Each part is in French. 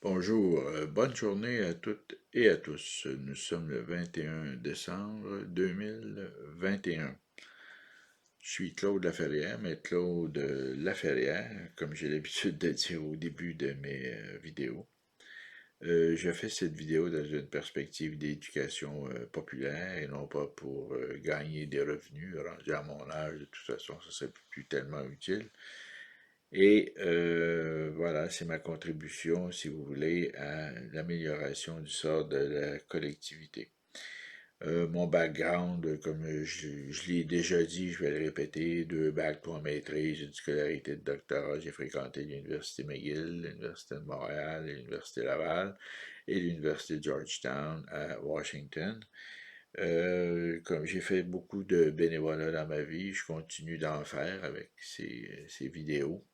Bonjour, bonne journée à toutes et à tous. Nous sommes le 21 décembre 2021. Je suis Claude Laferrière, mais Claude Laferrière, comme j'ai l'habitude de dire au début de mes vidéos. Je fais cette vidéo dans une perspective d'éducation populaire et non pas pour gagner des revenus. Rendu à mon âge, de toute façon, ça serait plus tellement utile. Et voilà, c'est ma contribution, si vous voulez, à l'amélioration du sort de la collectivité. Mon background, comme je l'ai déjà dit, je vais le répéter, 2 bacs, 3 maîtrises, une scolarité de doctorat. J'ai fréquenté l'Université McGill, l'Université de Montréal, l'Université Laval et l'Université de Georgetown à Washington. Comme j'ai fait beaucoup de bénévolat dans ma vie, je continue d'en faire avec ces vidéos.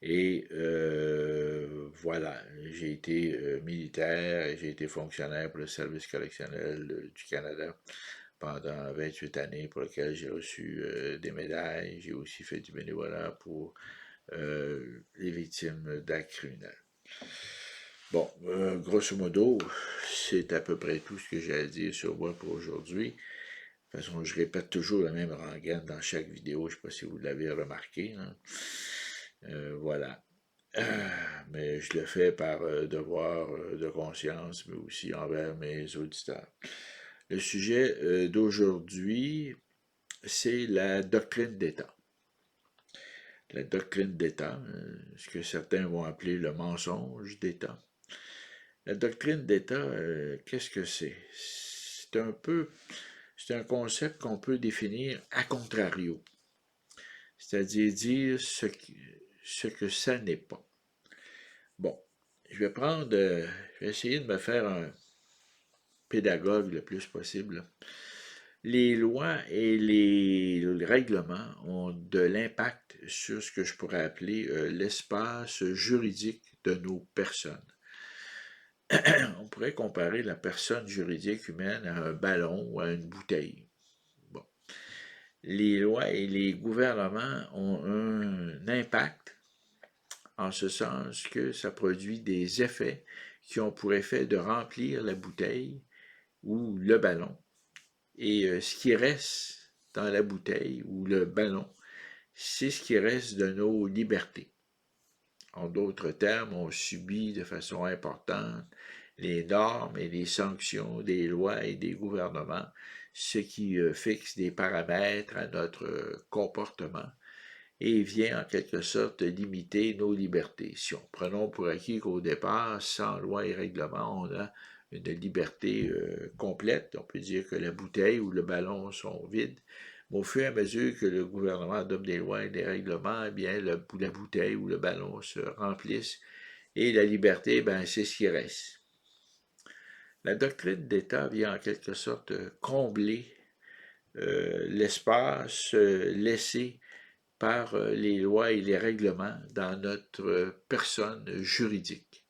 Et voilà, j'ai été militaire et j'ai été fonctionnaire pour le service correctionnel du Canada pendant 28 années pour lequel j'ai reçu des médailles. J'ai aussi fait du bénévolat pour les victimes d'actes criminels. Bon, grosso modo, c'est à peu près tout ce que j'ai à dire sur moi pour aujourd'hui. De toute façon, je répète toujours la même rengaine dans chaque vidéo, je ne sais pas si vous l'avez remarqué, hein. Voilà. Mais je le fais par devoir de conscience, mais aussi envers mes auditeurs. Le sujet d'aujourd'hui, c'est la doctrine d'État. La doctrine d'État, ce que certains vont appeler le mensonge d'État. La doctrine d'État, qu'est-ce que c'est? C'est un concept qu'on peut définir a contrario, c'est-à-dire dire ce que ça n'est pas. Bon, je vais essayer de me faire un pédagogue le plus possible. Les lois et les règlements ont de l'impact sur ce que je pourrais appeler l'espace juridique de nos personnes. On pourrait comparer la personne juridique humaine à un ballon ou à une bouteille. Bon. Les lois et les gouvernements ont un impact en ce sens que ça produit des effets qui ont pour effet de remplir la bouteille ou le ballon. Et ce qui reste dans la bouteille ou le ballon, c'est ce qui reste de nos libertés. En d'autres termes, on subit de façon importante les normes et les sanctions des lois et des gouvernements, ce qui fixe des paramètres à notre comportement et vient en quelque sorte limiter nos libertés. Si on prenons pour acquis qu'au départ, sans loi et règlement, on a une liberté complète, on peut dire que la bouteille ou le ballon sont vides, mais au fur et à mesure que le gouvernement adopte des lois et des règlements, eh bien, la bouteille ou le ballon se remplissent et la liberté, ben, c'est ce qui reste. La doctrine d'État vient en quelque sorte combler l'espace laissé par les lois et les règlements dans notre personne juridique.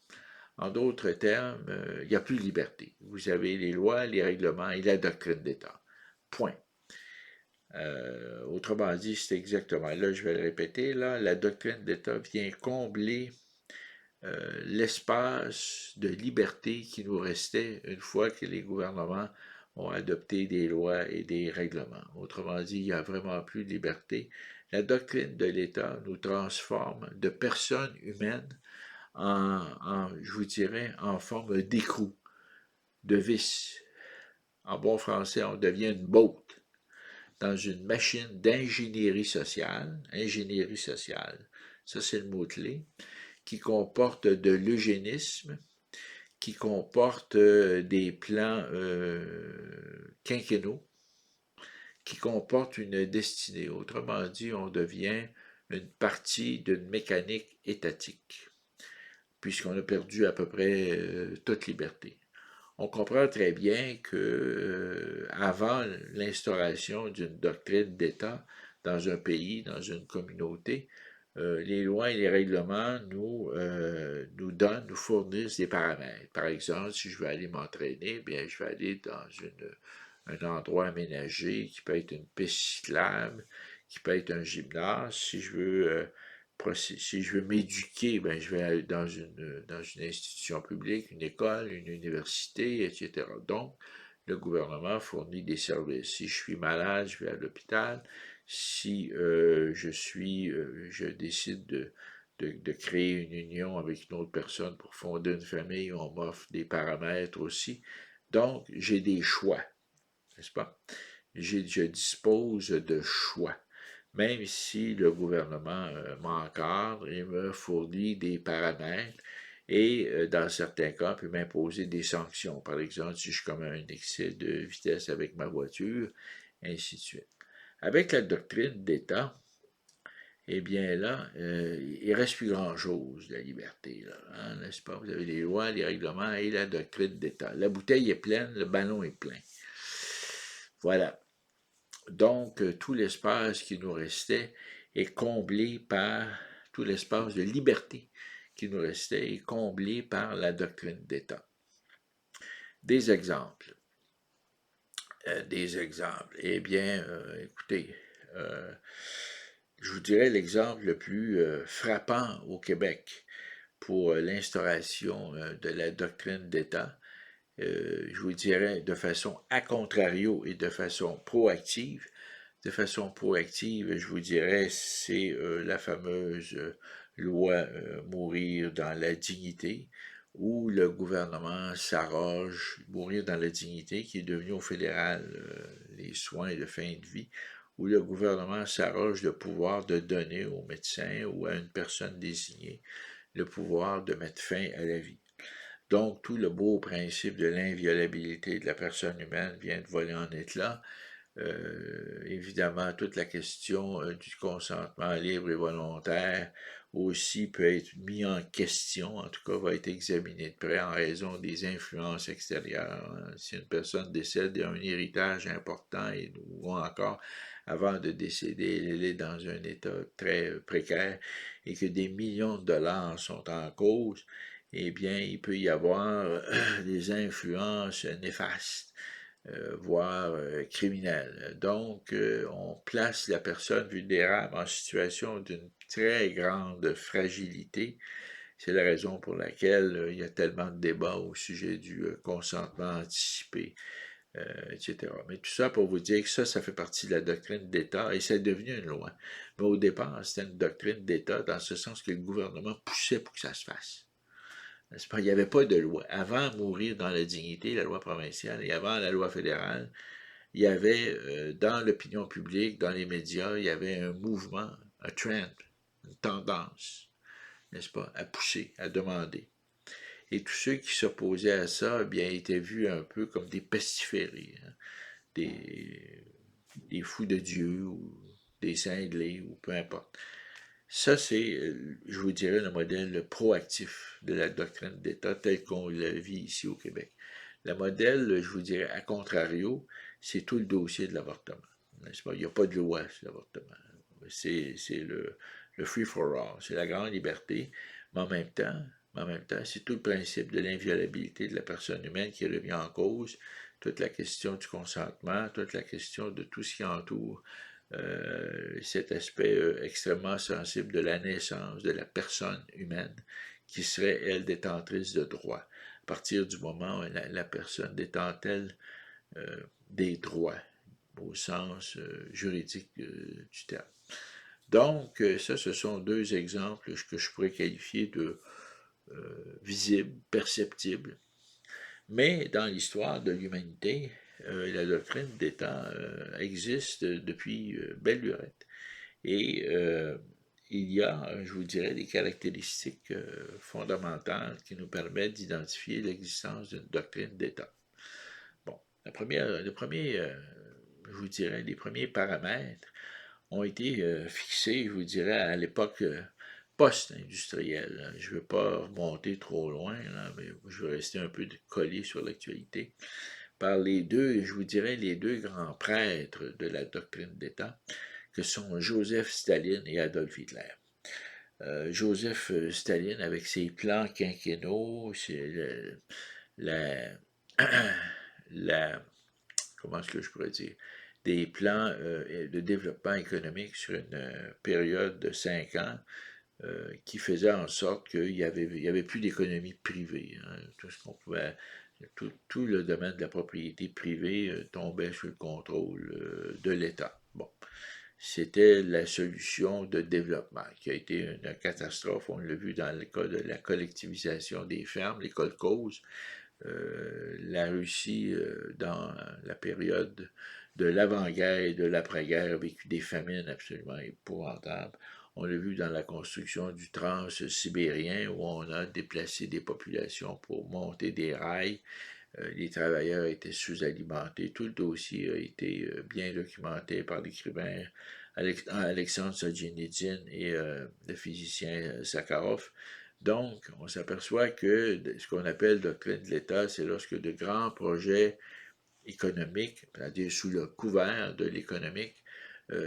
En d'autres termes, il n'y a plus de liberté. Vous avez les lois, les règlements et la doctrine d'État. Point. Autrement dit, c'est exactement, là je vais le répéter, là, la doctrine d'État vient combler l'espace de liberté qui nous restait une fois que les gouvernements ont adopté des lois et des règlements. Autrement dit, il n'y a vraiment plus de liberté. La doctrine de l'État nous transforme de personnes humaines je vous dirais, en forme d'écrou, de vis. En bon français, on devient une botte dans une machine d'ingénierie sociale. Ingénierie sociale, ça c'est le mot-clé, qui comporte de l'eugénisme, qui comporte des plans quinquennaux, qui comporte une destinée. Autrement dit, on devient une partie d'une mécanique étatique, puisqu'on a perdu à peu près toute liberté. On comprend très bien que avant l'instauration d'une doctrine d'État dans un pays, dans une communauté, les lois et les règlements nous fournissent des paramètres. Par exemple, si je veux aller m'entraîner, bien, je vais aller dans un endroit aménagé qui peut être une piste cyclable, qui peut être un gymnase. Si je veux si je veux m'éduquer, ben, je vais aller dans une institution publique, une école, une université, etc. Donc, le gouvernement fournit des services. Si je suis malade, je vais à l'hôpital. Si je décide de créer une union avec une autre personne pour fonder une famille, on m'offre des paramètres aussi. Donc, j'ai des choix, n'est-ce pas? Je dispose de choix, même si le gouvernement m'encadre et me fournit des paramètres et dans certains cas peut m'imposer des sanctions. Par exemple, si je commets un excès de vitesse avec ma voiture, ainsi de suite. Avec la doctrine d'État, eh bien là, il ne reste plus grand-chose de la liberté, là, hein, n'est-ce pas? Vous avez les lois, les règlements et la doctrine d'État. La bouteille est pleine, le ballon est plein. Voilà. Donc, tout l'espace qui nous restait est comblé par, tout l'espace de liberté qui nous restait est comblé par la doctrine d'État. Des exemples. Des exemples. Eh bien, écoutez, je vous dirais l'exemple le plus frappant au Québec pour l'instauration de la doctrine d'État. Je vous dirais de façon à contrario et de façon proactive. De façon proactive, je vous dirais, c'est la fameuse loi Mourir dans la dignité, où le gouvernement s'arroge, Mourir dans la dignité, qui est devenu au fédéral les soins de fin de vie, où le gouvernement s'arroge le pouvoir de donner au médecin ou à une personne désignée le pouvoir de mettre fin à la vie. Donc, tout le beau principe de l'inviolabilité de la personne humaine vient de voler en éclats. Évidemment, toute la question du consentement libre et volontaire aussi peut être mis en question, en tout cas va être examiné de près en raison des influences extérieures. Si une personne décède et a un héritage important ou encore avant de décéder, elle est dans un état très précaire et que des millions de dollars sont en cause, eh bien, il peut y avoir des influences néfastes voire criminelle. Donc, on place la personne vulnérable en situation d'une très grande fragilité. C'est la raison pour laquelle il y a tellement de débats au sujet du consentement anticipé, etc. Mais tout ça pour vous dire que ça fait partie de la doctrine d'État et c'est devenu une loi. Mais au départ, c'était une doctrine d'État dans ce sens que le gouvernement poussait pour que ça se fasse. N'est-ce pas? Il n'y avait pas de loi. Avant Mourir dans la dignité, la loi provinciale, et avant la loi fédérale, il y avait dans l'opinion publique, dans les médias, il y avait un mouvement, un trend, une tendance, n'est-ce pas, à pousser, à demander. Et tous ceux qui s'opposaient à ça, eh bien, étaient vus un peu comme des pestiférés, hein, des fous de Dieu ou des cinglés ou peu importe. Ça, c'est, je vous dirais, le modèle proactif de la doctrine d'État tel qu'on le vit ici au Québec. Le modèle, je vous dirais, à contrario, c'est tout le dossier de l'avortement. N'est-ce pas? Il n'y a pas de loi sur l'avortement. C'est le free for all, c'est la grande liberté, mais en même temps, c'est tout le principe de l'inviolabilité de la personne humaine qui est remis en cause, toute la question du consentement, toute la question de tout ce qui entoure cet aspect extrêmement sensible de la naissance de la personne humaine qui serait, elle, détentrice de droits. À partir du moment où la personne détend-elle des droits au sens juridique du terme. Donc, ça, ce sont deux exemples que je pourrais qualifier de visibles, perceptibles. Mais dans l'histoire de l'humanité, la doctrine d'État existe depuis belle lurette. Et il y a, je vous dirais, des caractéristiques fondamentales qui nous permettent d'identifier l'existence d'une doctrine d'État. Bon, je vous dirais, les premiers paramètres ont été fixés, je vous dirais, à l'époque post-industrielle. Je ne veux pas remonter trop loin, là, mais je veux rester un peu collé sur l'actualité. Par les deux, je vous dirais, les deux grands prêtres de la doctrine d'État, que sont Joseph Staline et Adolf Hitler. Joseph Staline, avec ses plans quinquennaux, la, comment est-ce que je pourrais dire, des plans de développement économique sur une période de 5 ans, qui faisait en sorte qu'il n'y avait plus d'économie privée. Hein. Tout ce qu'on pouvait, tout le domaine de la propriété privée tombait sous le contrôle de l'État. Bon, c'était la solution de développement qui a été une catastrophe. On l'a vu dans le cas de la collectivisation des fermes, les kolkhozes. La Russie, dans la période de l'avant-guerre et de l'après-guerre, a vécu des famines absolument épouvantables. On l'a vu dans la construction du trans-sibérien où on a déplacé des populations pour monter des rails. Les travailleurs étaient sous-alimentés. Tout le dossier a été bien documenté par l'écrivain Alexandre Solzhenitsyn et le physicien Sakharov. Donc, on s'aperçoit que ce qu'on appelle doctrine de l'État, c'est lorsque de grands projets économiques, c'est-à-dire sous le couvert de l'économique,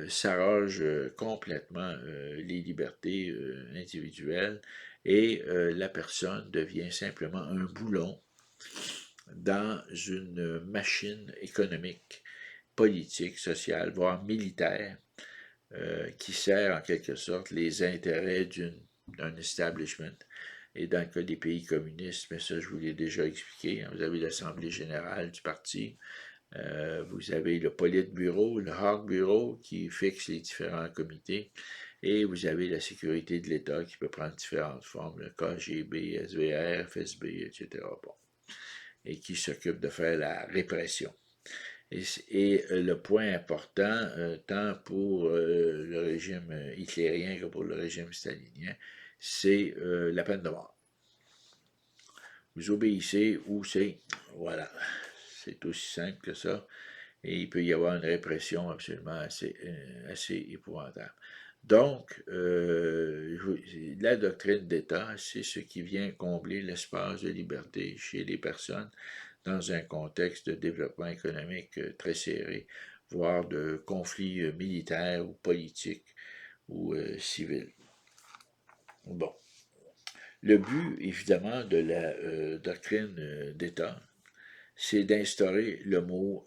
s'arrogent complètement les libertés individuelles et la personne devient simplement un boulon dans une machine économique, politique, sociale, voire militaire, qui sert en quelque sorte les intérêts d'un establishment. Et dans le cas des pays communistes, mais ça je vous l'ai déjà expliqué, hein, vous avez l'Assemblée générale du parti, vous avez le Politburo, le Hard Bureau qui fixe les différents comités, et vous avez la sécurité de l'État qui peut prendre différentes formes, le KGB, SVR, FSB, etc. Bon, et qui s'occupe de faire la répression. Et le point important, tant pour le régime hitlérien que pour le régime stalinien, c'est la peine de mort. Vous obéissez ou c'est, voilà, c'est aussi simple que ça. Et il peut y avoir une répression absolument assez épouvantable. Donc, la doctrine d'État, c'est ce qui vient combler l'espace de liberté chez les personnes dans un contexte de développement économique très serré, voire de conflits militaires ou politiques ou civils. Bon. Le but, évidemment, de la doctrine d'État, c'est d'instaurer le mot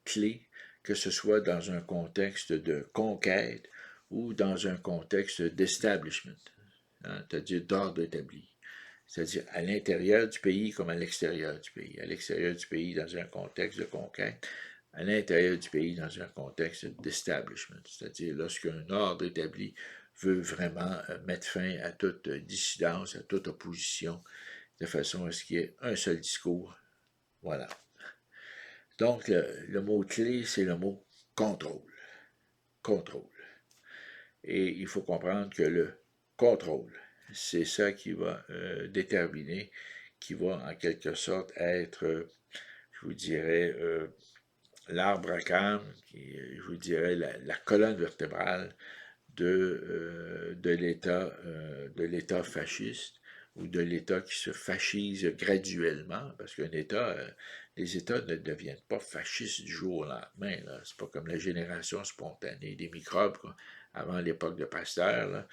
clé, que ce soit dans un contexte de conquête ou dans un contexte d'establishment, hein, c'est-à-dire d'ordre établi. C'est-à-dire à l'intérieur du pays comme à l'extérieur du pays. À l'extérieur du pays dans un contexte de conquête, à l'intérieur du pays dans un contexte d'establishment. C'est-à-dire lorsqu'un ordre établi veut vraiment mettre fin à toute dissidence, à toute opposition, de façon à ce qu'il y ait un seul discours. Voilà. Donc, le mot-clé, c'est le mot contrôle. Contrôle. Et il faut comprendre que le contrôle, c'est ça qui va déterminer, qui va en quelque sorte être, je vous dirais, l'arbre à cames, je vous dirais la colonne vertébrale de l'État fasciste ou de l'État qui se fascise graduellement, parce qu'un État, les États ne deviennent pas fascistes du jour au lendemain. C'est pas comme la génération spontanée des microbes quoi, avant l'époque de Pasteur. Là,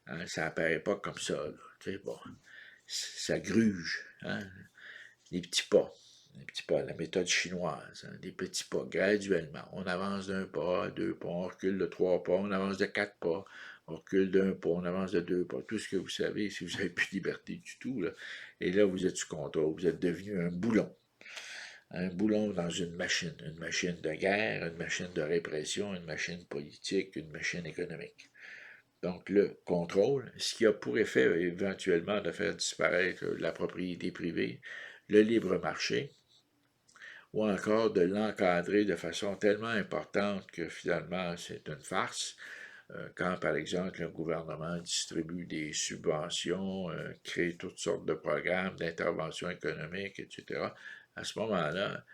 hein, ça apparaît pas comme ça. Là, bon, ça gruge. Hein, les petits pas. Les petits pas, la méthode chinoise, hein, des petits pas, graduellement. On avance d'un pas, deux pas, on recule de trois pas, on avance de quatre pas, on recule d'un pas, on avance de deux pas. Tout ce que vous savez, si vous n'avez plus de liberté du tout, là, et là, vous êtes sous contrôle, vous êtes devenu un boulon. Un boulon dans une machine de guerre, une machine de répression, une machine politique, une machine économique. Donc le contrôle, ce qui a pour effet éventuellement de faire disparaître la propriété privée, le libre marché, ou encore de l'encadrer de façon tellement importante que finalement c'est une farce, quand par exemple un gouvernement distribue des subventions, crée toutes sortes de programmes d'intervention économique, etc., à ce moment-là,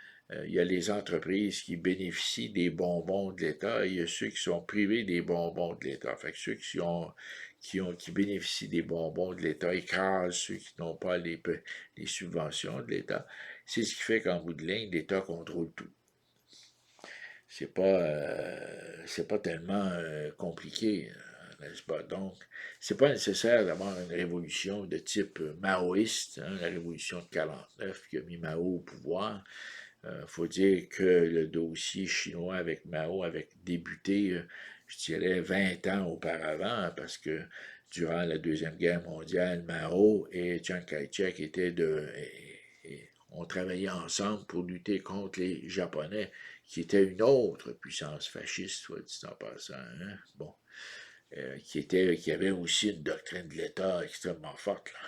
il y a les entreprises qui bénéficient des bonbons de l'État et il y a ceux qui sont privés des bonbons de l'État. Fait que ceux qui bénéficient des bonbons de l'État écrasent ceux qui n'ont pas les subventions de l'État. C'est ce qui fait qu'en bout de ligne, l'État contrôle tout. C'est pas tellement compliqué, n'est-ce pas? Donc, c'est pas nécessaire d'avoir une révolution de type maoïste, hein, la révolution de 49 qui a mis Mao au pouvoir. Faut dire que le dossier chinois avec Mao avait débuté je dirais 20 ans auparavant, parce que durant la Deuxième Guerre mondiale, Mao et Chiang Kai-shek ont travaillé ensemble pour lutter contre les Japonais, qui étaient une autre puissance fasciste, soit dit en passant. Hein? Bon, qui avait aussi une doctrine de l'État extrêmement forte. Là.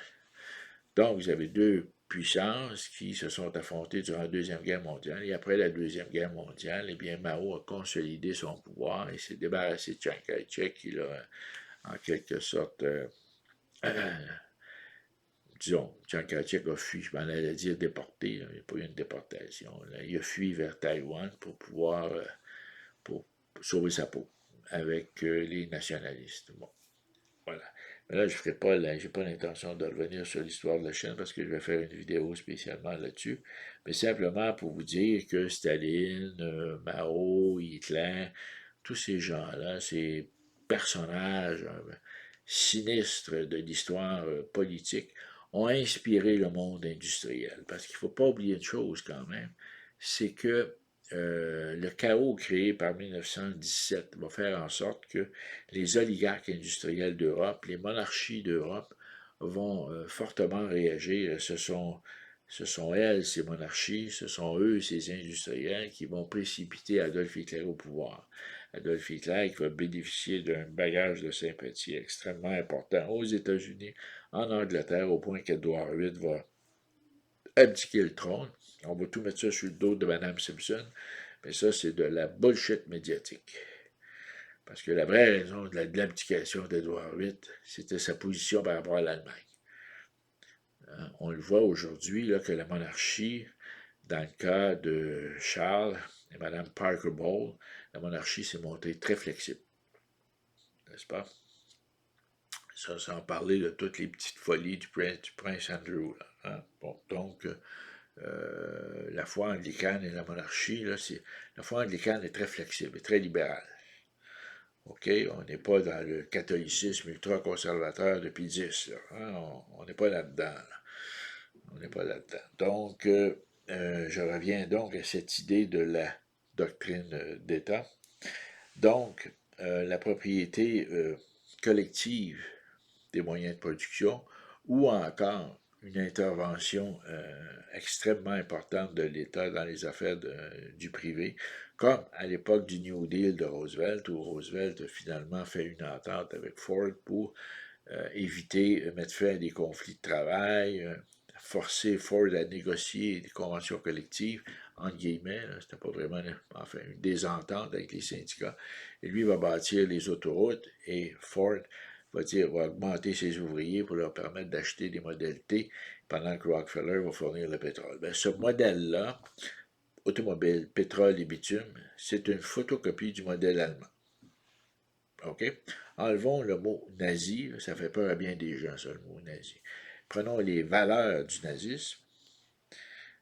Donc, vous avez deux puissances qui se sont affrontées durant la Deuxième Guerre mondiale. Et après la Deuxième Guerre mondiale, eh bien, Mao a consolidé son pouvoir et s'est débarrassé de Chiang Kai-shek, qui l'a, en quelque sorte, disons, Chiang Kai-shek a fui, je m'en allais dire déporté, là, il n'y a pas eu une déportation. Là. Il a fui vers Taïwan pour pouvoir pour sauver sa peau avec les nationalistes. Bon, voilà. Mais là, je ferai pas, j'ai pas l'intention de revenir sur l'histoire de la Chine parce que je vais faire une vidéo spécialement là-dessus. Mais simplement pour vous dire que Staline, Mao, Hitler, tous ces gens-là, ces personnages sinistres de l'histoire politique, ont inspiré le monde industriel. Parce qu'il ne faut pas oublier une chose quand même, c'est que le chaos créé par 1917 va faire en sorte que les oligarques industriels d'Europe, les monarchies d'Europe vont fortement réagir. Ce sont elles, ces monarchies, ce sont eux, ces industriels, qui vont précipiter Adolf Hitler au pouvoir. Adolf Hitler qui va bénéficier d'un bagage de sympathie extrêmement important aux États-Unis, en Angleterre, au point qu'Édouard VIII va abdiquer le trône. On va tout mettre ça sur le dos de Mme Simpson, mais ça, c'est de la bullshit médiatique. Parce que la vraie raison de l'abdication d'Édouard VIII, c'était sa position par rapport à l'Allemagne. On le voit aujourd'hui que la monarchie, dans le cas de Charles et Mme Parker Bowles, la monarchie s'est montrée très flexible. N'est-ce pas? Ça, sans parler de toutes les petites folies du prince Andrew. Là, hein? Bon, donc, la foi anglicane et la monarchie, la foi anglicane est très flexible et très libérale. OK? On n'est pas dans le catholicisme ultra-conservateur de Pie X. Hein? On n'est pas là-dedans. Là. On n'est pas là-dedans. Donc, je reviens donc à cette idée de la doctrine d'État. Donc, la propriété collective des moyens de production ou encore une intervention extrêmement importante de l'État dans les affaires du privé, comme à l'époque du New Deal de Roosevelt, où Roosevelt a finalement fait une entente avec Ford pour éviter, mettre fin à des conflits de travail, forcer Ford à négocier des conventions collectives, entre guillemets, c'était pas vraiment enfin, une désentente avec les syndicats, et lui va bâtir les autoroutes, et Ford va augmenter ses ouvriers pour leur permettre d'acheter des modèles T, pendant que Rockefeller va fournir le pétrole. Bien, ce modèle-là, automobile, pétrole et bitume, c'est une photocopie du modèle allemand. OK? Enlevons le mot nazi, ça fait peur à bien des gens, ça, le mot nazi. Prenons les valeurs du nazisme,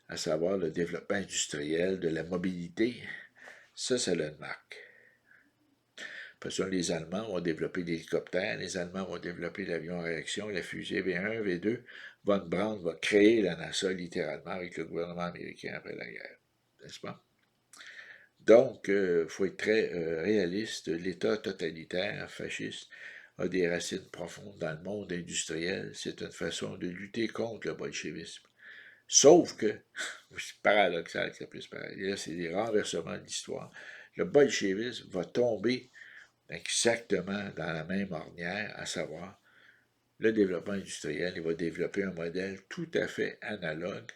à savoir le développement industriel, de la mobilité. Ça a une marque. Parce que les Allemands vont développer l'hélicoptère, les Allemands vont développer l'avion à réaction, la fusée V1, V2. Von Braun va créer la NASA littéralement avec le gouvernement américain après la guerre. N'est-ce pas? Donc, il faut être très réaliste. L'État totalitaire, fasciste, a des racines profondes dans le monde industriel. C'est une façon de lutter contre le bolchevisme. Sauf que, c'est paradoxal que ça puisse paraître, là, c'est des renversements de l'histoire. Le bolchevisme va tomber exactement dans la même ornière, à savoir le développement industriel. Il va développer un modèle tout à fait analogue,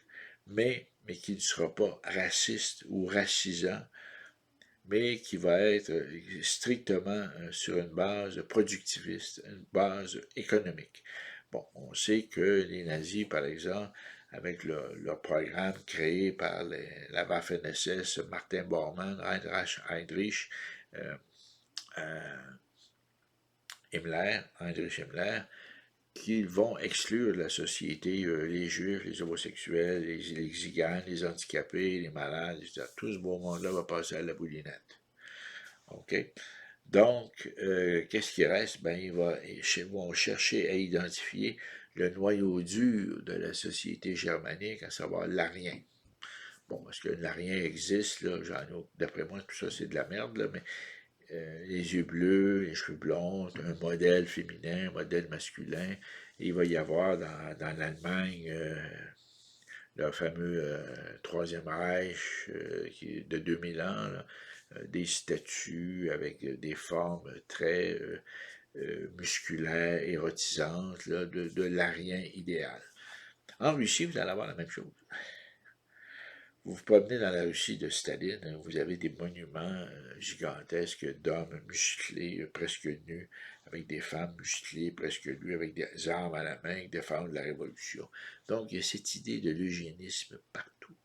mais qui ne sera pas raciste ou racisant, mais qui va être strictement sur une base productiviste, une base économique. Bon, on sait que les nazis, par exemple, avec leur programme créé par la Waffen-SS, Martin Bormann, Heinrich Himmler, qu'ils vont exclure de la société les juifs, les homosexuels, les tziganes, les handicapés, les malades, etc. Tout ce beau monde-là va passer à la boulinette. OK? Donc, qu'est-ce qui reste? Ben, ils vont chercher à identifier le noyau dur de la société germanique, à savoir l'Arien. Bon, est-ce que l'Arien existe? Là, d'après moi, tout ça, c'est de la merde, là, mais les yeux bleus, les cheveux blonds, un modèle féminin, un modèle masculin. Et il va y avoir dans l'Allemagne le fameux Troisième Reich de 2000 ans, là, des statues avec des formes très musculaires, érotisantes, là, de l'arien idéal. En Russie, vous allez avoir la même chose. Vous vous promenez dans la Russie de Staline, vous avez des monuments gigantesques d'hommes musclés, presque nus, avec des femmes musclées, presque nues, avec des armes à la main, qui défendent la révolution. Donc, il y a cette idée de l'eugénisme partout,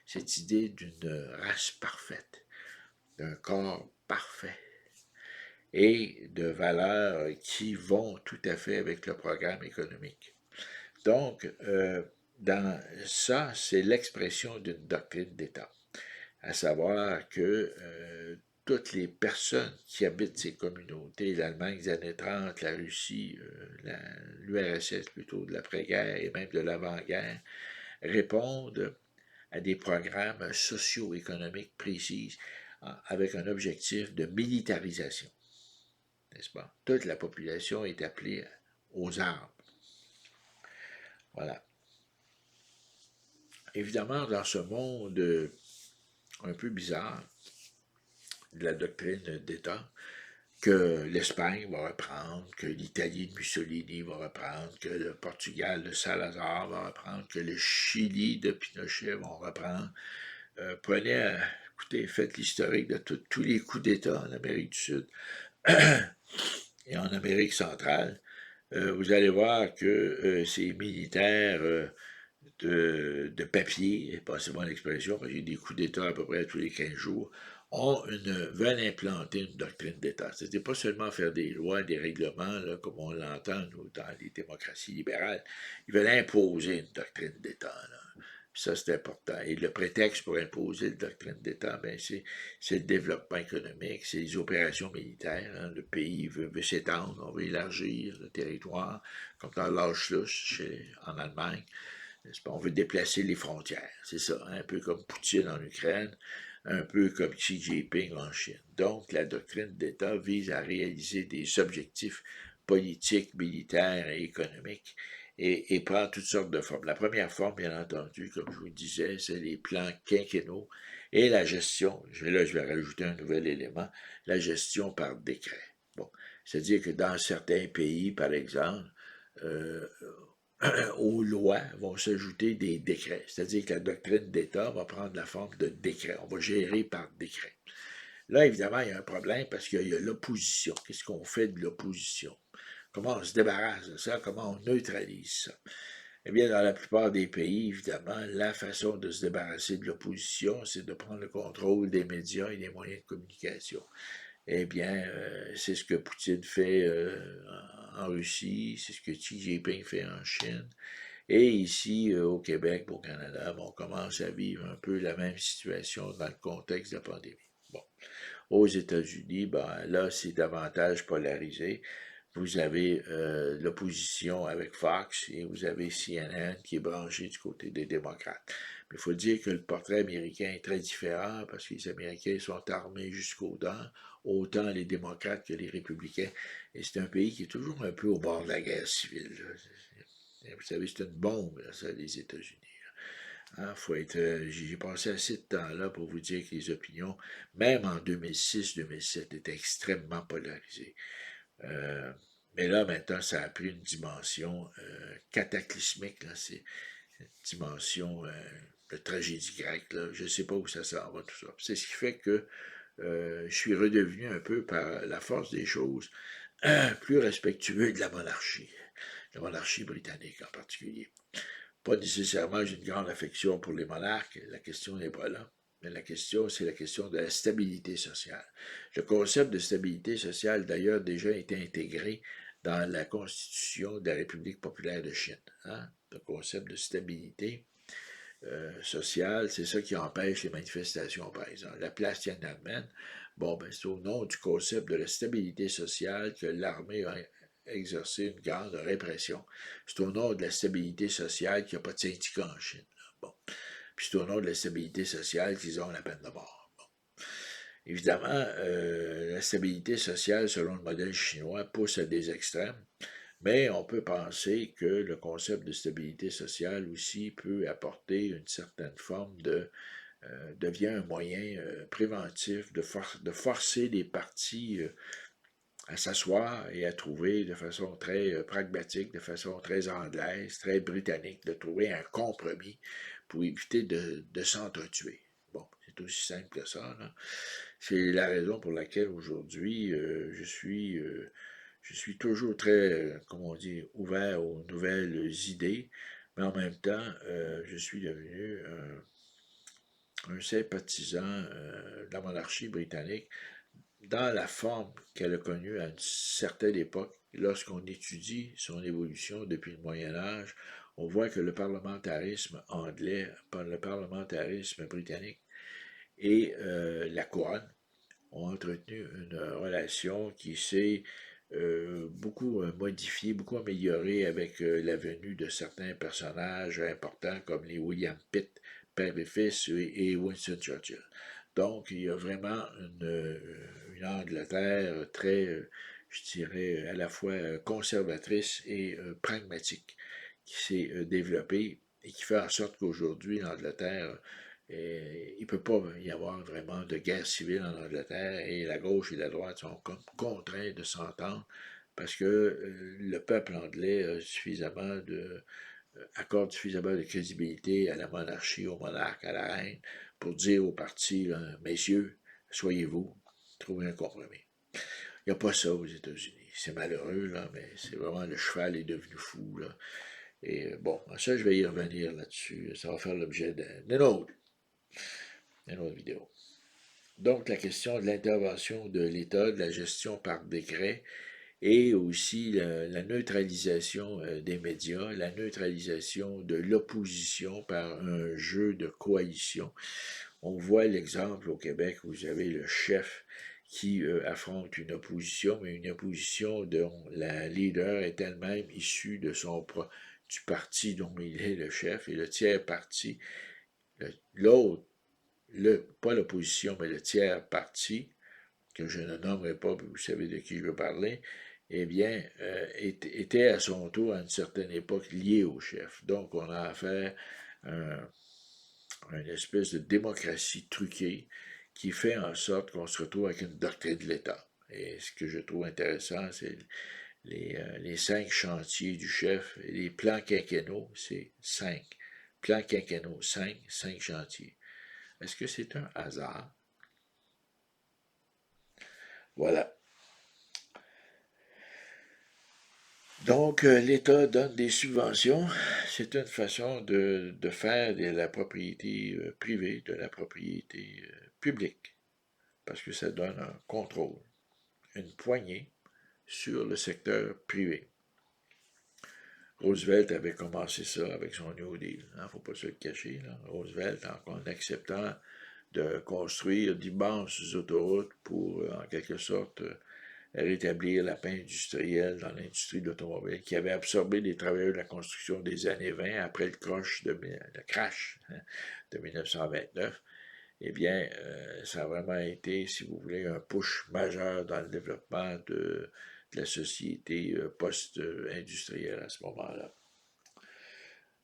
cette idée d'une race parfaite, d'un corps parfait et de valeurs qui vont tout à fait avec le programme économique. Donc, dans ça, c'est l'expression d'une doctrine d'État, à savoir que toutes les personnes qui habitent ces communautés, l'Allemagne des années 30, la Russie, l'URSS plutôt de l'après-guerre et même de l'avant-guerre, répondent à des programmes socio-économiques précis avec un objectif de militarisation, n'est-ce pas? Toute la population est appelée aux armes. Voilà. Évidemment, dans ce monde un peu bizarre de la doctrine d'État, que l'Espagne va reprendre, que l'Italie de Mussolini va reprendre, que le Portugal de Salazar va reprendre, que le Chili de Pinochet vont reprendre. Prenez, écoutez, faites l'historique de tous les coups d'État en Amérique du Sud et en Amérique centrale. Vous allez voir que ces militaires de papier, passez-moi l'expression, parce qu'il y a des coups d'État à peu près tous les 15 jours, veulent implanter une doctrine d'État. C'est pas seulement faire des lois, des règlements, là, comme on l'entend nous, dans les démocraties libérales. Ils veulent imposer une doctrine d'État. Ça, c'est important. Et le prétexte pour imposer une doctrine d'État, ben, c'est le développement économique, c'est les opérations militaires. Hein. Le pays veut s'étendre, on veut élargir le territoire, comme dans l'Anschluss en Allemagne. On veut déplacer les frontières, c'est ça, un peu comme Poutine en Ukraine, un peu comme Xi Jinping en Chine. Donc, la doctrine d'État vise à réaliser des objectifs politiques, militaires et économiques et prend toutes sortes de formes. La première forme, bien entendu, comme je vous le disais, c'est les plans quinquennaux et la gestion, là je vais rajouter un nouvel élément, la gestion par décret. Bon, c'est-à-dire que dans certains pays, par exemple, aux lois vont s'ajouter des décrets. C'est-à-dire que la doctrine d'État va prendre la forme de décret. On va gérer par décret. Là, évidemment, il y a un problème parce qu'il y a l'opposition. Qu'est-ce qu'on fait de l'opposition? Comment on se débarrasse de ça? Comment on neutralise ça? Eh bien, dans la plupart des pays, évidemment, la façon de se débarrasser de l'opposition, c'est de prendre le contrôle des médias et des moyens de communication. Eh bien, c'est ce que Poutine fait en Russie, c'est ce que Xi Jinping fait en Chine. Et ici, au Québec, au Canada, on commence à vivre un peu la même situation dans le contexte de la pandémie. Bon. Aux États-Unis, ben, là, c'est davantage polarisé. Vous avez l'opposition avec Fox et vous avez CNN qui est branché du côté des démocrates. Mais il faut dire que le portrait américain est très différent parce que les Américains sont armés jusqu'aux dents, autant les démocrates que les républicains. Et c'est un pays qui est toujours un peu au bord de la guerre civile. Vous savez, c'est une bombe, là, ça, les États-Unis. Hein, j'ai passé assez de temps là pour vous dire que les opinions, même en 2006-2007, étaient extrêmement polarisées. Mais là, maintenant, ça a pris une dimension cataclysmique. C'est une dimension de tragédie grecque. Là. Je ne sais pas où ça s'en va, tout ça. C'est ce qui fait que je suis redevenu un peu, par la force des choses, plus respectueux de la monarchie britannique en particulier. Pas nécessairement j'ai une grande affection pour les monarques, la question n'est pas là. Mais la question, c'est la question de la stabilité sociale. Le concept de stabilité sociale, d'ailleurs, déjà été intégré dans la Constitution de la République populaire de Chine. Hein? Le concept de stabilité sociale, c'est ça qui empêche les manifestations, par exemple. La place Tiananmen, bon, ben, c'est au nom du concept de la stabilité sociale que l'armée a exercé une grande répression. C'est au nom de la stabilité sociale qu'il n'y a pas de syndicat en Chine. Bon. Puis c'est au nom de la stabilité sociale qu'ils ont la peine de mort. Bon. Évidemment, la stabilité sociale, selon le modèle chinois, pousse à des extrêmes, mais on peut penser que le concept de stabilité sociale aussi peut apporter une certaine forme devient un moyen préventif de forcer les partis à s'asseoir et à trouver de façon très pragmatique, de façon très anglaise, très britannique, de trouver un compromis pour éviter de s'entretuer. Bon, c'est aussi simple que ça. C'est la raison pour laquelle aujourd'hui je suis toujours très, comment on dit, ouvert aux nouvelles idées, mais en même temps, je suis devenu un sympathisant de la monarchie britannique dans la forme qu'elle a connue à une certaine époque. Lorsqu'on étudie son évolution depuis le Moyen Âge, on voit que le parlementarisme anglais, le parlementarisme britannique et la couronne ont entretenu une relation qui s'est beaucoup modifiée, beaucoup améliorée avec la venue de certains personnages importants comme les William Pitt, père et fils, et Winston Churchill. Donc, il y a vraiment une Angleterre très, je dirais, à la fois conservatrice et pragmatique qui s'est développée et qui fait en sorte qu'aujourd'hui, l'Angleterre il ne peut pas y avoir vraiment de guerre civile en Angleterre et la gauche et la droite sont comme contraints de s'entendre parce que le peuple anglais accorde suffisamment de crédibilité à la monarchie, au monarque, à la reine, pour dire aux partis, là, messieurs, soyez-vous, trouvez un compromis. Il n'y a pas ça aux États-Unis. C'est malheureux, là, mais c'est vraiment le cheval est devenu fou. Là. Et bon, ça, je vais y revenir là-dessus. Ça va faire l'objet d'une autre vidéo. Donc, la question de l'intervention de l'État, de la gestion par décret, et aussi la neutralisation des médias, la neutralisation de l'opposition par un jeu de coalition. On voit l'exemple au Québec où vous avez le chef qui affronte une opposition, mais une opposition dont la leader est elle-même issue du parti dont il est le chef, et le tiers parti, l'autre, pas l'opposition, mais le tiers parti, que je ne nommerai pas, vous savez de qui je veux parler, eh bien, était à son tour, à une certaine époque, lié au chef. Donc, on a affaire à une espèce de démocratie truquée qui fait en sorte qu'on se retrouve avec une doctrine de l'État. Et ce que je trouve intéressant, c'est les 5 chantiers du chef, et les plans quinquennaux, c'est 5. Plans quinquennaux, 5 chantiers. Est-ce que c'est un hasard? Voilà. Donc, l'État donne des subventions. C'est une façon de faire de la propriété privée, de la propriété publique, parce que ça donne un contrôle, une poignée sur le secteur privé. Roosevelt avait commencé ça avec son New Deal. Il ne faut pas se le cacher. Là. Roosevelt, en acceptant de construire d'immenses autoroutes pour, en quelque sorte, rétablir la paix industrielle dans l'industrie de l'automobile, qui avait absorbé les travailleurs de la construction des années 20 après le crash de 1929, eh bien, ça a vraiment été, si vous voulez, un push majeur dans le développement de la société post-industrielle à ce moment-là.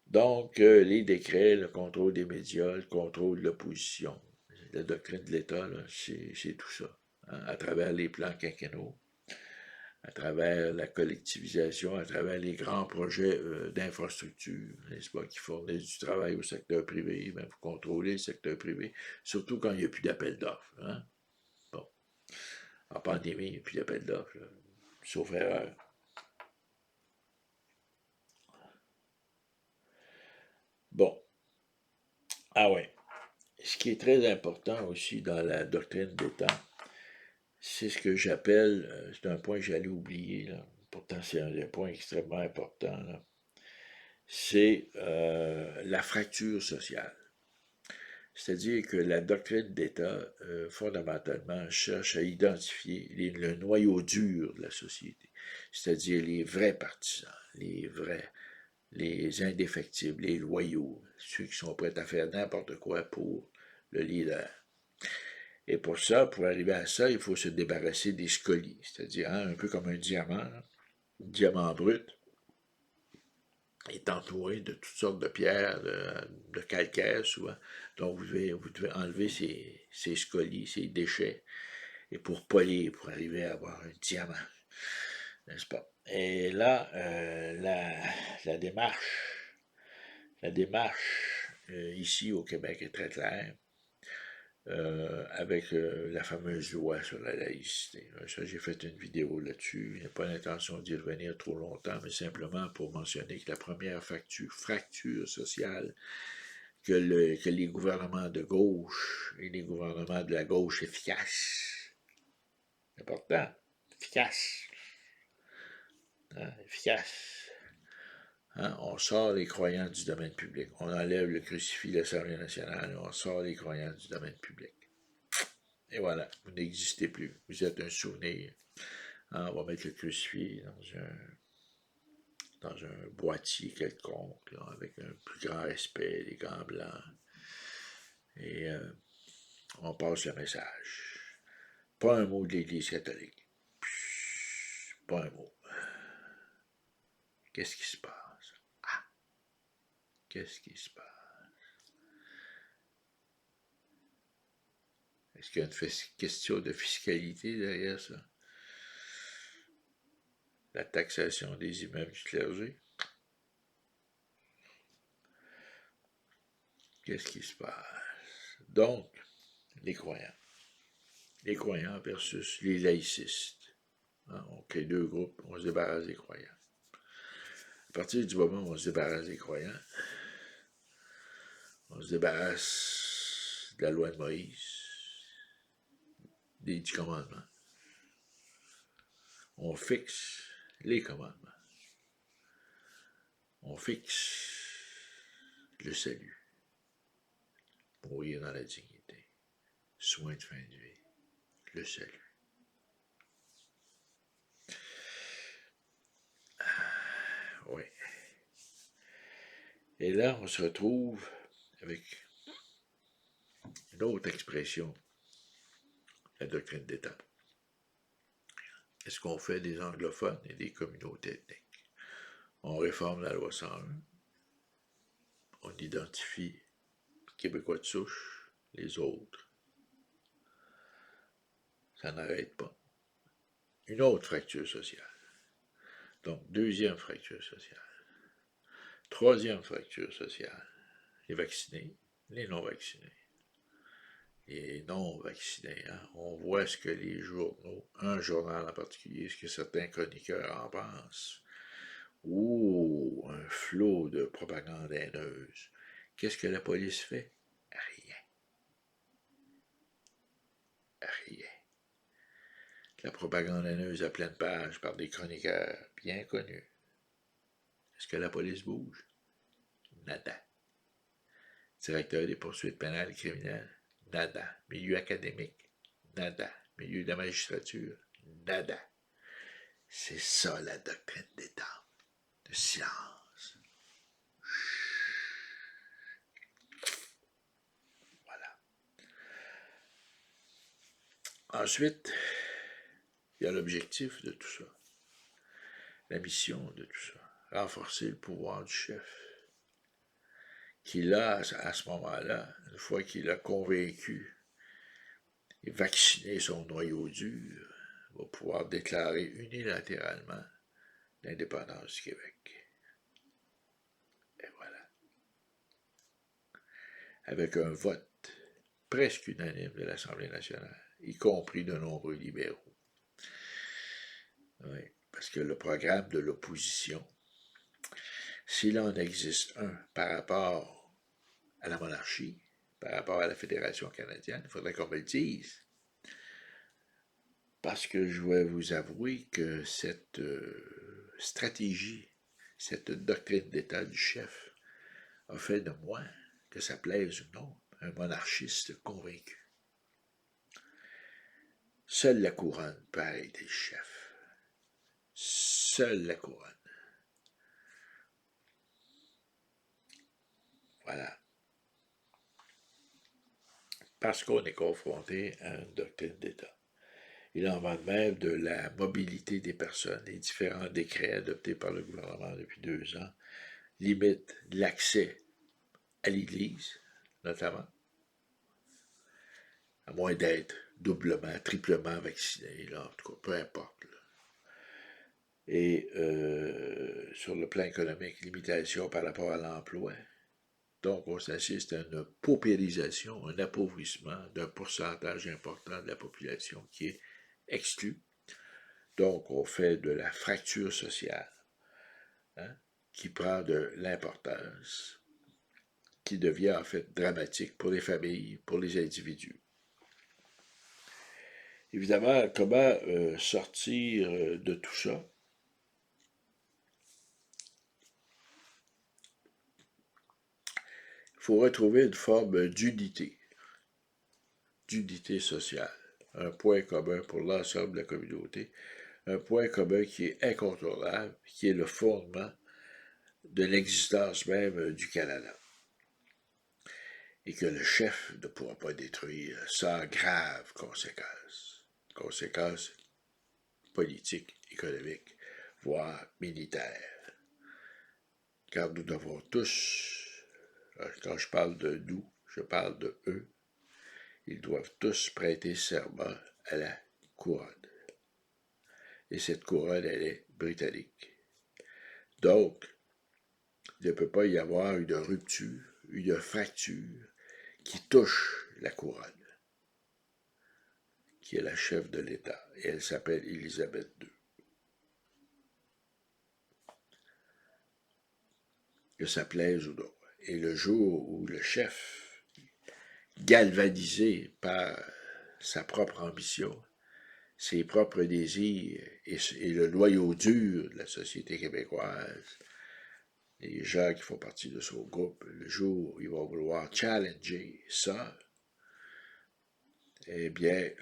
Donc, les décrets, le contrôle des médias, le contrôle de l'opposition, la doctrine de l'État, c'est tout ça, hein, à travers les plans quinquennaux, à travers la collectivisation, à travers les grands projets d'infrastructure, n'est-ce pas, qui fournissent du travail au secteur privé, ben, vous contrôlez le secteur privé, surtout quand il n'y a plus d'appel d'offres. Hein? Bon, en pandémie, il n'y a plus d'appel d'offres, sauf erreur. Bon, ah ouais. Ce qui est très important aussi dans la doctrine d'État, c'est ce que j'appelle, c'est un point que j'allais oublier, là, pourtant c'est un des points extrêmement importants, c'est la fracture sociale. C'est-à-dire que la doctrine d'État, fondamentalement, cherche à identifier le noyau dur de la société, c'est-à-dire les vrais partisans, les indéfectibles, les loyaux, ceux qui sont prêts à faire n'importe quoi pour le leader. Et pour ça, pour arriver à ça, il faut se débarrasser des scories, c'est-à-dire un peu comme un diamant brut, est entouré de toutes sortes de pierres, de calcaire souvent. Donc vous devez enlever ces scories, ces déchets, et pour polir, pour arriver à avoir un diamant, n'est-ce pas? Et là, la démarche ici au Québec est très claire. Avec la fameuse loi sur la laïcité. Ça, j'ai fait une vidéo là-dessus. Il n'y a pas l'intention d'y revenir trop longtemps, mais simplement pour mentionner que la première fracture sociale que les gouvernements de gauche et les gouvernements de la gauche efficaces, c'est important, efficace, hein, efficace. Hein, on sort les croyants du domaine public. On enlève le crucifix de l'Assemblée nationale et on sort les croyants du domaine public. Et voilà, vous n'existez plus. Vous êtes un souvenir. Hein, on va mettre le crucifix dans un boîtier quelconque, là, avec un plus grand respect, des gants blancs. Et on passe le message. Pas un mot de l'Église catholique. Pas un mot. Qu'est-ce qui se passe? Ah! Qu'est-ce qui se passe? Est-ce qu'il y a une question de fiscalité derrière ça? La taxation des immeubles du clergé? Qu'est-ce qui se passe? Donc, les croyants. Les croyants versus les laïcistes. Hein, on crée deux groupes, on se débarrasse des croyants. À partir du moment où on se débarrasse des croyants, on se débarrasse de la loi de Moïse, des 10 commandements. On fixe les commandements. On fixe le salut. Mourir dans la dignité. Soins de fin de vie. Le salut. Oui. Et là, on se retrouve avec une autre expression, la doctrine d'État. Est-ce qu'on fait des anglophones et des communautés ethniques? On réforme la loi 101. On identifie Québécois de souche, les autres. Ça n'arrête pas. Une autre fracture sociale. Donc, deuxième fracture sociale. Troisième fracture sociale. Les vaccinés, les non-vaccinés. Les non-vaccinés, hein? On voit ce que les journaux, un journal en particulier, ce que certains chroniqueurs en pensent. Ouh, un flot de propagande haineuse. Qu'est-ce que la police fait? Rien. Rien. La propagande haineuse à pleine page par des chroniqueurs bien connus. Est-ce que la police bouge? Nada. Directeur des poursuites pénales et criminelles? Nada. Milieu académique? Nada. Milieu de la magistrature? Nada. C'est ça la doctrine d'État. Le silence. Voilà. Ensuite, il y a l'objectif de tout ça. La mission de tout ça. Renforcer le pouvoir du chef. Qui là, à ce moment-là, une fois qu'il a convaincu et vacciné son noyau dur, va pouvoir déclarer unilatéralement l'indépendance du Québec. Et voilà. Avec un vote presque unanime de l'Assemblée nationale, y compris de nombreux libéraux. Oui, parce que le programme de l'opposition, s'il en existe un par rapport à la monarchie, par rapport à la Fédération canadienne, il faudrait qu'on me le dise. Parce que je vais vous avouer que cette stratégie, cette doctrine d'État du chef a fait de moi, que ça plaise ou non, un monarchiste convaincu. Seule la couronne peut arrêter le chef. Seule la couronne. Voilà. parce qu'on est confronté à une doctrine d'État. Il en va de même de la mobilité des personnes. Les différents décrets adoptés par le gouvernement depuis 2 ans limitent l'accès à l'Église, notamment, à moins d'être doublement, triplement vacciné, là, en tout cas, peu importe. Là. Et sur le plan économique, limitation par rapport à l'emploi. Donc, on s'assiste à une paupérisation, un appauvrissement d'un pourcentage important de la population qui est exclu. Donc, on fait de la fracture sociale, hein, qui prend de l'importance, qui devient en fait dramatique pour les familles, pour les individus. Évidemment, comment sortir de tout ça? Il faut retrouver une forme d'unité sociale, un point commun pour l'ensemble de la communauté, un point commun qui est incontournable, qui est le fondement de l'existence même du Canada. Et que le chef ne pourra pas détruire sans graves conséquences. Conséquences politiques, économiques, voire militaires. Car nous devons tous, quand je parle de nous, je parle de eux, ils doivent tous prêter serment à la couronne. Et cette couronne, elle est britannique. Donc, il ne peut pas y avoir une rupture, une fracture qui touche la couronne, qui est la chef de l'État, et elle s'appelle Élisabeth II. Que ça plaise ou non. Et le jour où le chef, galvanisé par sa propre ambition, ses propres désirs et le noyau dur de la société québécoise, les gens qui font partie de son groupe, le jour où ils vont vouloir challenger ça, eh bien,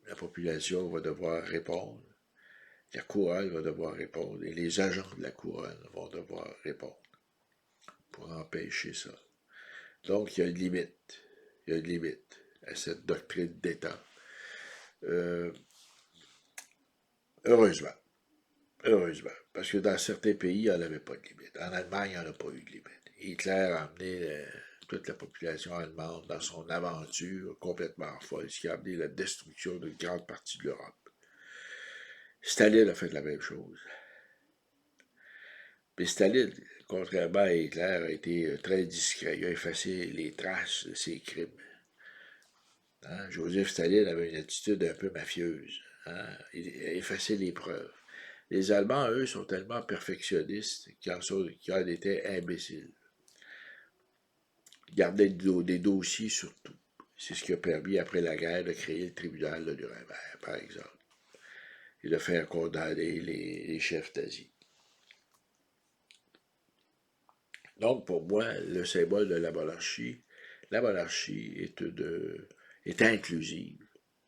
la population va devoir répondre, la couronne va devoir répondre, et les agents de la couronne vont devoir répondre pour empêcher ça. Donc, il y a une limite. Il y a une limite à cette doctrine d'État. Heureusement. Heureusement. Parce que dans certains pays, il n'y en avait pas de limite. En Allemagne, il n'y en a pas eu de limite. Hitler a amené toute la population allemande dans son aventure complètement folle, ce qui a amené la destruction d'une grande partie de l'Europe. Staline a fait la même chose. Mais Staline, contrairement à Hitler, a été très discret. Il a effacé les traces de ses crimes. Hein? Joseph Staline avait une attitude un peu mafieuse. Hein? Il a effacé les preuves. Les Allemands, eux, sont tellement perfectionnistes qu'ils en étaient imbéciles. Ils gardaient des dossiers sur tout. C'est ce qui a permis, après la guerre, de créer le tribunal de Nuremberg, par exemple, et de faire condamner les chefs d'Asie. Donc, pour moi, le symbole de la monarchie est inclusive,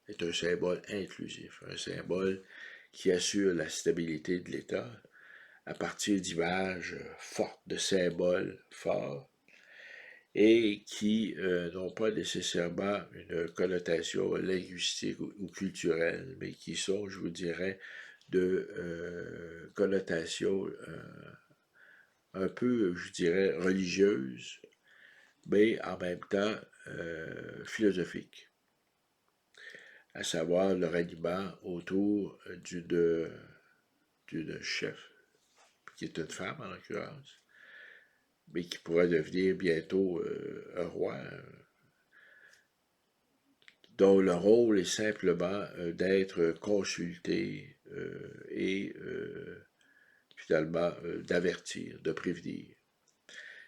est un symbole inclusif, un symbole qui assure la stabilité de l'État à partir d'images fortes, de symboles forts, et qui n'ont pas nécessairement une connotation linguistique ou culturelle, mais qui sont, je vous dirais, de connotation un peu, je dirais, religieuse, mais en même temps philosophique, à savoir le ralliement autour d'une chef, qui est une femme en l'occurrence, mais qui pourrait devenir bientôt un roi, dont le rôle est simplement d'être consulté et finalement d'avertir, de prévenir.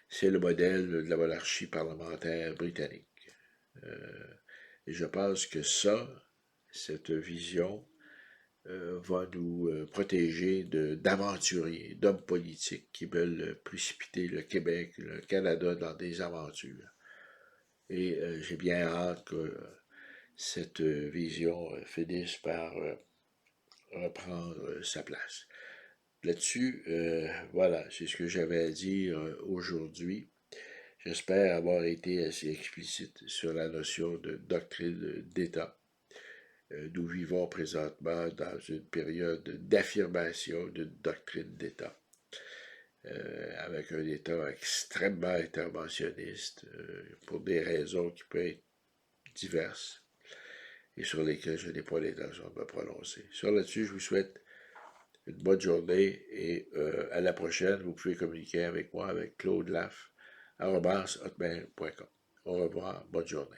C'est le modèle de la monarchie parlementaire britannique. Et je pense que cette vision, va nous protéger d'aventuriers, d'hommes politiques qui veulent précipiter le Québec, le Canada dans des aventures. Et j'ai bien hâte que cette vision finisse par reprendre sa place. Là-dessus, voilà, c'est ce que j'avais à dire aujourd'hui. J'espère avoir été assez explicite sur la notion de doctrine d'État. Nous vivons présentement dans une période d'affirmation d'une doctrine d'État, avec un État extrêmement interventionniste, pour des raisons qui peuvent être diverses et sur lesquelles je n'ai pas l'intention de me prononcer. Sur là-dessus, je vous souhaite une bonne journée et à la prochaine. Vous pouvez communiquer avec moi avec Claude Laff, @hotmail.com. Au revoir, bonne journée.